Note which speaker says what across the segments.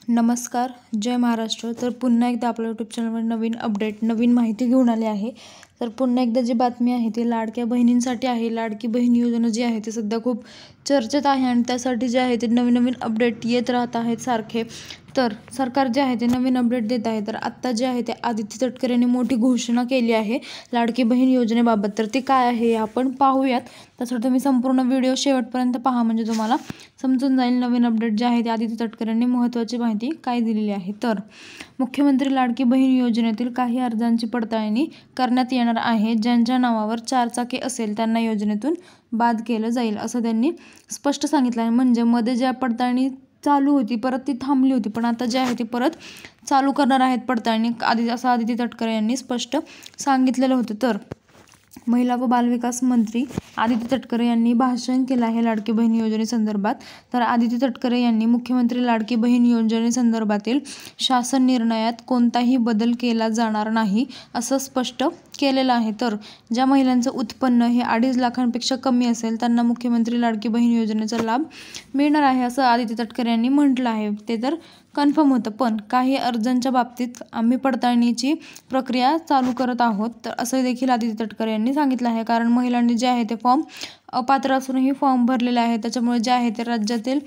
Speaker 1: नमस्कार, जय महाराष्ट्र. तर पुन्हा एकदा आपल्या यूट्यूब चॅनलवर नवीन अपडेट, नवीन माहिती घेऊन आली आहे. तर पुन्हा एकदा जी बातमी आहे ती लाडक्या बहिणींसाठी आहे. लाडकी बहीण योजना जी आहे ती सध्या खूप चर्चेत आहे आणि त्यासाठी जे आहे ते नवीन नवीन अपडेट येत राहत आहेत सारखे. तर सरकार जे आहे ते नवीन अपडेट देत आहे. तर आत्ता जे आहे ते आदित्य तटकरे यांनी मोठी घोषणा केली आहे लाडकी बहीण योजनेबाबत. तर ती काय आहे हे आपण पाहूयात. त्यासाठी तुम्ही संपूर्ण व्हिडिओ शेवटपर्यंत पहा, म्हणजे तुम्हाला समजून जाईल नवीन अपडेट जे आहे ते आदित्य तटकरे यांनी महत्त्वाची माहिती काय दिलेली आहे. तर मुख्यमंत्री लाडकी बहीण योजनेतील काही अर्जांची पडताळणी करण्यात येणार आहे. ज्यांच्या नावावर 4 चाकी असेल त्यांना योजनेतून बाद केलं जाईल, असं त्यांनी स्पष्ट सांगितलं आहे. म्हणजे मध्ये ज्या पडताळणी चालू होती परत ती थांबली होती, पण आता जे आहे ती परत चालू करणार आहेत पडताळणी, असं आदित्य तटकरे यांनी स्पष्ट सांगितलेलं होतं. तर महिला व बालविकास मंत्री आदित्य तटकरे यांनी भाषण केलं आहे लाडकी बहीण योजनेसंदर्भात. तर आदित्य तटकरे यांनी मुख्यमंत्री लाडकी बहीण योजनेसंदर्भातील शासन निर्णयात कोणताही बदल केला जाणार नाही, असं स्पष्ट केलेलं आहे. तर ज्या महिलांचं उत्पन्न हे 2.5 लाखांपेक्षा कमी असेल त्यांना मुख्यमंत्री लाडकी बहीण योजनेचा लाभ मिळणार आहे, असं आदित्य तटकरे यांनी म्हटलं आहे. ते तर कन्फर्म होतं, पण काही अर्जांच्या बाबतीत आम्ही पडताळणीची प्रक्रिया चालू करत आहोत, तर असं देखील आदित्य तटकरे यांनी सांगितलं आहे. कारण महिलांनी जे आहे ते फॉर्म अपात्र असूनही फॉर्म भरलेले आहे, त्याच्यामुळे जे आहे ते राज्यातील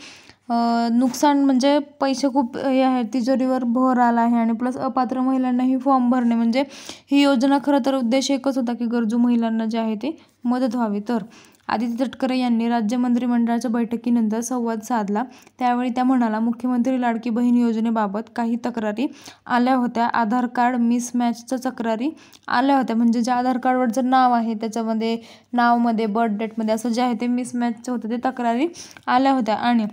Speaker 1: नुकसान, म्हणजे पैसे खूप हे आहे, तिजोरीवर भर आला आहे. आणि प्लस अपात्र महिलांनाही फॉर्म भरणे, म्हणजे ही योजना खरं तर उद्देश एकच होता की गरजू महिलांना जे आहे ते मदत व्हावी. तर आदित्य तटकरे यांनी राज्य मंत्रिमंडळाच्या बैठकीनंतर संवाद साधला. त्यावेळी त्या म्हणाला, मुख्यमंत्री लाडकी बहीण योजनेबाबत काही तक्रारी आल्या होत्या. आधार कार्ड मिसमॅचच्या तक्रारी आल्या होत्या, म्हणजे जे आधार कार्डवरचं नाव आहे त्याच्यामध्ये नावमध्ये बर्थ डेटमध्ये असं जे आहे ते मिसमॅचचं होतं, ते तक्रारी आल्या होत्या. आणि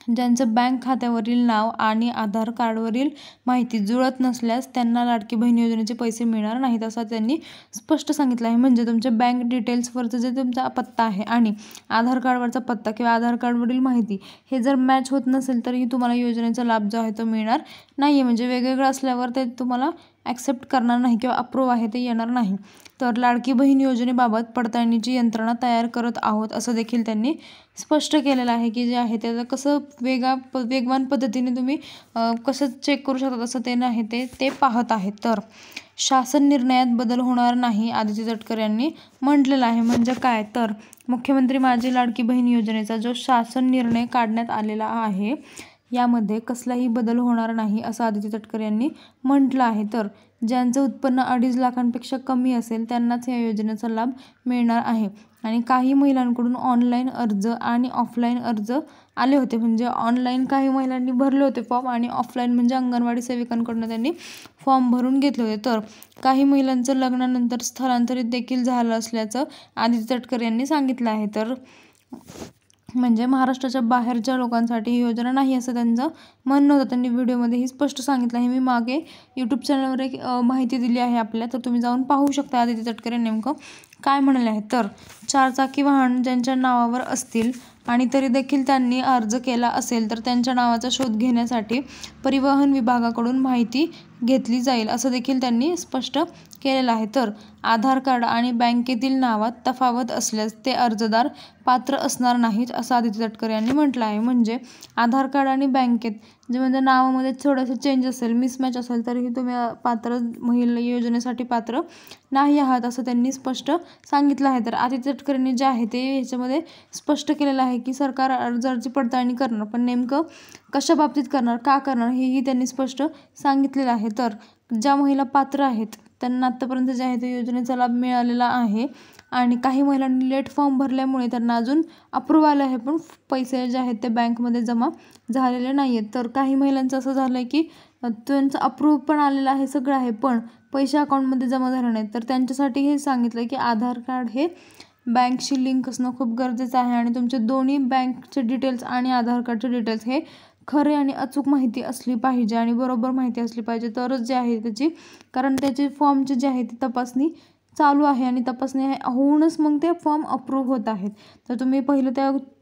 Speaker 1: ज्यांचं बँक खात्यावरील नाव आणि आधार कार्डवरील माहिती जुळत नसल्यास त्यांना लाडकी बहीण योजनेचे पैसे मिळणार नाहीत, असं त्यांनी स्पष्ट सांगितलं आहे. म्हणजे तुमच्या बँक डिटेल्सवरचं जे तुमचा पत्ता आहे आणि आधार कार्डवरचा पत्ता किंवा आधार कार्डवरील माहिती हे जर मॅच होत नसेल तरीही तुम्हाला योजनेचा लाभ जो आहे तो मिळणार नाही आहे. म्हणजे वेगवेगळं असल्यावर ते तुम्हाला ॲक्सेप्ट करणार नाही किंवा अप्रूव्ह आहे ते येणार नाही. तर लाडकी बहीण योजनेबाबत पडताळणीची यंत्रणा तयार करत आहोत, असं देखील त्यांनी स्पष्ट केलेलं आहे की जे आहे त्याचं कसं वेगवान पद्धतीने तुम्ही कसं चेक करू शकता, असं ते नाही ते पाहत आहेत. तर शासन निर्णयात बदल होणार नाही, आदित्य तटकरे यांनी म्हटलेलं आहे. म्हणजे काय, तर मुख्यमंत्री माझी लाडकी बहीण योजनेचा जो शासन निर्णय काढण्यात आलेला आहे यामध्ये कसलाही बदल होणार नाही, असं आदित्य तटकरे यांनी म्हटलं आहे. तर ज्यांचं उत्पन्न 2.5 लाखांपेक्षा कमी असेल त्यांनाच या योजनेचा लाभ मिळणार आहे. आणि काही महिलांकडून ऑनलाईन अर्ज आणि ऑफलाईन अर्ज आले होते, म्हणजे ऑनलाईन काही महिलांनी भरले होते फॉर्म आणि ऑफलाईन म्हणजे अंगणवाडी सेविकांकडून त्यांनी फॉर्म भरून घेतले होते. तर काही महिलांचं लग्नानंतर स्थलांतरित देखील झालं असल्याचं आदित्य तटकरे यांनी सांगितलं आहे. तर म्हणजे महाराष्ट्राच्या बाहेरच्या लोकांसाठी ही योजना नाही, असं त्यांचं म्हणणं होतं. त्यांनी व्हिडिओमध्येही स्पष्ट सांगितलं आहे. मी मागे यूट्यूब चॅनलवर एक माहिती दिली आहे आपल्या, तर तुम्ही जाऊन पाहू शकता आदित्य तटकरे नेमकं काय म्हणाले आहेत. तर 4 चाकी वाहन ज्यांच्या नावावर असतील आणि तरी देखील त्यांनी अर्ज केला असेल तर त्यांच्या नावाचा शोध घेण्यासाठी परिवहन विभागाकडून माहिती घेतली जाईल, असं देखील त्यांनी स्पष्ट केलेलं आहे. तर आधार कार्ड आणि बँकेतील नावात तफावत असल्यास ते अर्जदार पात्र असणार नाहीत, असं आदित्य तटकरे यांनी म्हटलं आहे. म्हणजे आधार कार्ड आणि बँकेत जे म्हणजे नावामध्ये थोडंसं चेंज असेल, मिसमॅच असेल तरीही तुम्ही पात्र महिला योजनेसाठी पात्र नाही आहात, असं त्यांनी स्पष्ट सांगितलं आहे. तर आदित्य तटकरेंनी जे आहे ते ह्याच्यामध्ये स्पष्ट केलेलं आहे की सरकार अर्जाची पडताळणी करणार, पण नेमकं कशा बाबतीत करणार, का करणार हेही त्यांनी स्पष्ट सांगितलेलं आहे. तर ज्या महिला पात्र आहेत त्यांना आत्तापर्यंत जे आहे ते योजनेचा लाभ मिळालेला आहे. आणि काही महिलांनी लेट फॉर्म भरल्यामुळे त्यांना अजून अप्रूव्ह आलं आहे, पण पैसे जे आहेत ते बँकमध्ये जमा झालेले नाही आहेत. तर काही महिलांचं असं झालं आहे की त्यांचं अप्रूव्ह पण आलेलं आहे, सगळं आहे, पण पैसे अकाउंटमध्ये जमा झाले नाहीत. तर त्यांच्यासाठी हे सांगितलं की आधार कार्ड हे बँकशी लिंक असणं खूप गरजेचं आहे आणि तुमचे दोन्ही बँकचे डिटेल्स आणि आधार कार्डचे डिटेल्स हे खरे आणि अचूक माहिती असली पाहिजे आणि बरोबर माहिती असली पाहिजे, तरच जे आहे त्याची, कारण त्याची फॉर्मची जी आहे ती तपासणी चालू आहे आणि तपासणी होऊनच मग ते फॉर्म अप्रूव्ह होत आहेत. तर तुम्ही पहिलं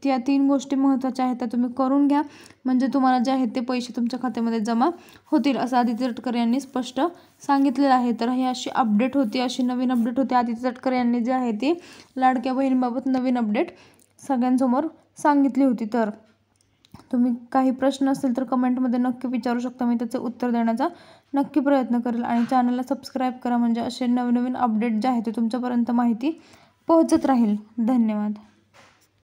Speaker 1: त्या 3 गोष्टी महत्त्वाच्या आहेत त्या तुम्ही करून घ्या, म्हणजे तुम्हाला जे आहेत ते पैसे तुमच्या खात्यामध्ये जमा होतील, असं आदित्य तटकरे यांनी स्पष्ट सांगितलेलं आहे. तर ही अशी अपडेट होती, अशी नवीन अपडेट होती. आदित्य तटकरे यांनी जे आहे ती लाडक्या बहिणीबाबत नवीन अपडेट सगळ्यांसमोर सांगितली होती. तर तुम्ही काही प्रश्न असतील तर कमेंटमध्ये नक्की विचारू शकता. मी त्याचं उत्तर देण्याचा नक्की प्रयत्न करेल. आणि चॅनलला सबस्क्राईब करा, म्हणजे असे नवनवीन अपडेट जे आहे ते तुमच्यापर्यंत माहिती पोहोचत राहील. धन्यवाद.